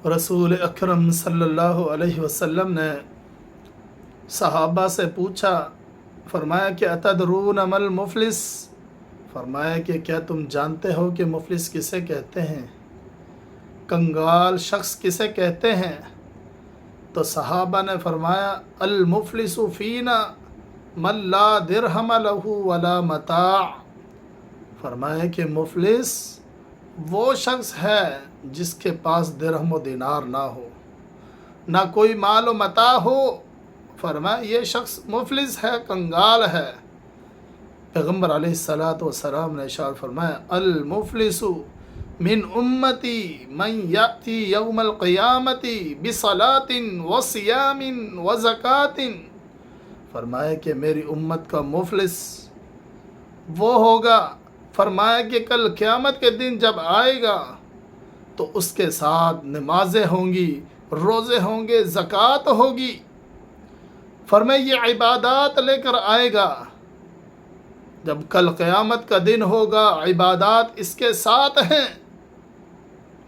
رسول اکرم صلی اللہ علیہ وسلم نے صحابہ سے پوچھا، فرمایا کہ اتدرون مل مفلس، فرمایا کہ کیا تم جانتے ہو کہ مفلس کسے کہتے ہیں، کنگال شخص کسے کہتے ہیں؟ تو صحابہ نے فرمایا المفلس فینا من لا درہم لہ ولا متاع، فرمایا کہ مفلس وہ شخص ہے جس کے پاس درہم و دینار نہ ہو، نہ کوئی مال و متاع ہو، فرمایا یہ شخص مفلس ہے، کنگال ہے۔ پیغمبر علیہ السلام نے ارشاد فرمایا المفلس من امتی من یأتی یوم القیامت بصلاۃ وصیام وزکوٰۃ، فرمایا کہ میری امت کا مفلس وہ ہوگا، فرمایا کہ کل قیامت کے دن جب آئے گا تو اس کے ساتھ نمازیں ہوں گی، روزے ہوں گے، زکوٰۃ ہوگی، فرمایا یہ عبادات لے کر آئے گا۔ جب کل قیامت کا دن ہوگا عبادات اس کے ساتھ ہیں،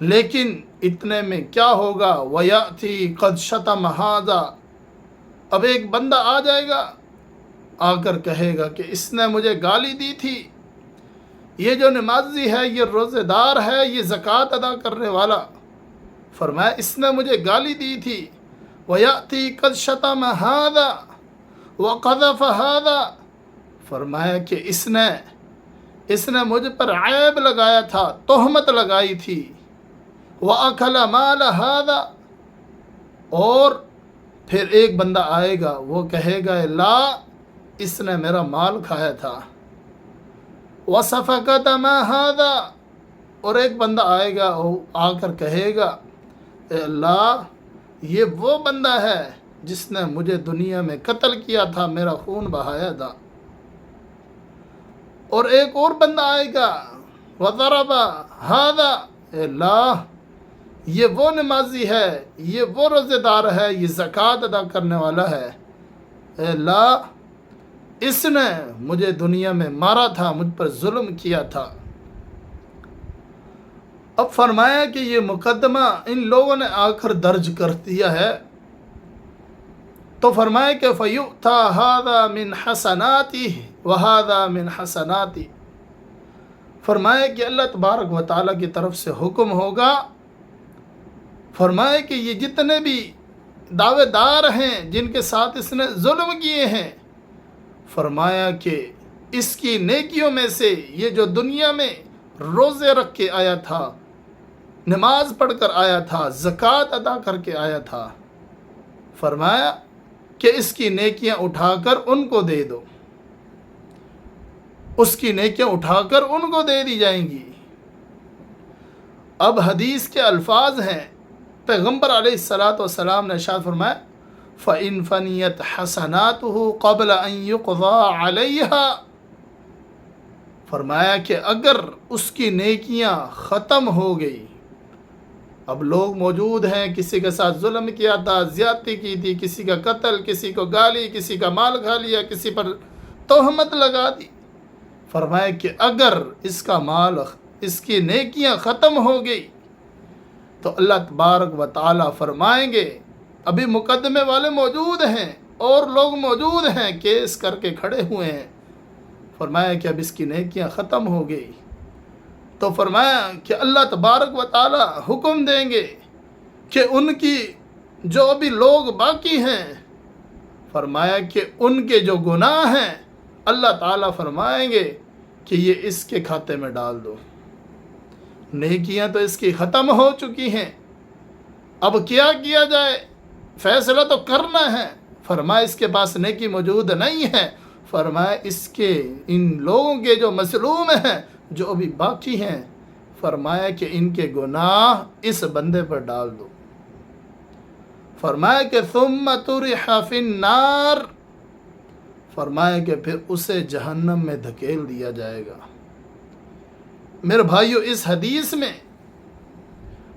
لیکن اتنے میں کیا ہوگا؟ وَيَأْتِي قَدْ شَتَمَ هَذَا، اب ایک بندہ آ جائے گا، آ کر کہے گا کہ اس نے مجھے گالی دی تھی، یہ جو نمازی ہے، یہ روزے دار ہے، یہ زکوٰۃ ادا کرنے والا، فرمایا اس نے مجھے گالی دی تھی۔ وَيَأْتِي قَدْ شَتَمَ هَذَا وَقَذَفَ هَذَا، فرمایا کہ اس نے مجھ پر عیب لگایا تھا، تہمت لگائی تھی۔ وَأَكَلَ مَالَ هَذَا، اور پھر ایک بندہ آئے گا، وہ کہے گا لا، اس نے میرا مال کھایا تھا۔ وَسَفَكَ دَمَ هَذَا، اور ایک بندہ آئے گا، وہ آ کر کہے گا اے اللہ، یہ وہ بندہ ہے جس نے مجھے دنیا میں قتل کیا تھا، میرا خون بہایا تھا۔ اور ایک اور بندہ آئے گا وَضَرَبَ هَذَا، اے اللہ یہ وہ نمازی ہے، یہ وہ روزے دار ہے، یہ زکوٰۃ ادا کرنے والا ہے، اے اللہ اس نے مجھے دنیا میں مارا تھا، مجھ پر ظلم کیا تھا۔ اب فرمایا کہ یہ مقدمہ ان لوگوں نے آ کر درج کر دیا ہے، تو فرمایا کہ فَيُؤْتَى هَذَا مِنْ حَسَنَاتِهِ وَهَذَا مِنْ حَسَنَاتِهِ، فرمایا کہ اللہ تبارک و تعالیٰ کی طرف سے حکم ہوگا، فرمایا کہ یہ جتنے بھی دعوے دار ہیں جن کے ساتھ اس نے ظلم کیے ہیں، فرمایا کہ اس کی نیکیوں میں سے یہ جو دنیا میں روزے رکھ کے آیا تھا، نماز پڑھ کر آیا تھا، زکوٰۃ ادا کر کے آیا تھا، فرمایا کہ اس کی نیکیاں اٹھا کر ان کو دے دو، اس کی نیکیاں اٹھا کر ان کو دے دی جائیں گی۔ اب حدیث کے الفاظ ہیں، پیغمبر علیہ السلام نے ارشاد فرمایا فَإِن فَنِيَتْ حَسَنَاتُهُ قَبْلَ أَن يُقْضَى عَلَيْهَا، فرمایا کہ اگر اس کی نیکیاں ختم ہو گئی، اب لوگ موجود ہیں، کسی کے ساتھ ظلم کیا تھا، زیادتی کی تھی، کسی کا قتل، کسی کو گالی، کسی کا مال کھا لیا، کسی پر تہمت لگا دی، فرمایا کہ اگر اس کا مال، اس کی نیکیاں ختم ہو گئی تو اللہ تبارک و تعالیٰ فرمائیں گے، ابھی مقدمے والے موجود ہیں اور لوگ موجود ہیں، کیس کر کے کھڑے ہوئے ہیں، فرمایا کہ اب اس کی نیکیاں ختم ہو گئی، تو فرمایا کہ اللہ تبارک و تعالیٰ حکم دیں گے کہ ان کی جو ابھی لوگ باقی ہیں، فرمایا کہ ان کے جو گناہ ہیں اللہ تعالیٰ فرمائیں گے کہ یہ اس کے کھاتے میں ڈال دو، نیکیاں تو اس کی ختم ہو چکی ہیں، اب کیا کیا جائے، فیصلہ تو کرنا ہے، فرمایا اس کے پاس نیکی موجود نہیں ہے، فرمایا اس کے ان لوگوں کے جو مظلوم ہیں، جو ابھی باقی ہیں، فرمایا کہ ان کے گناہ اس بندے پر ڈال دو، فرمایا کہ ثم طرح فی النار، فرمایا کہ پھر اسے جہنم میں دھکیل دیا جائے گا۔ میرے بھائیو، اس حدیث میں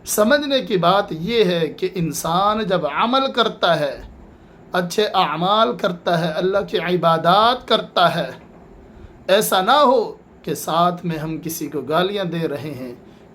سمجھنے کی بات یہ ہے کہ انسان جب عمل کرتا ہے، اچھے اعمال کرتا ہے، اللہ کی عبادات کرتا ہے، ایسا نہ ہو کہ ساتھ میں ہم کسی کو گالیاں دے رہے ہیں،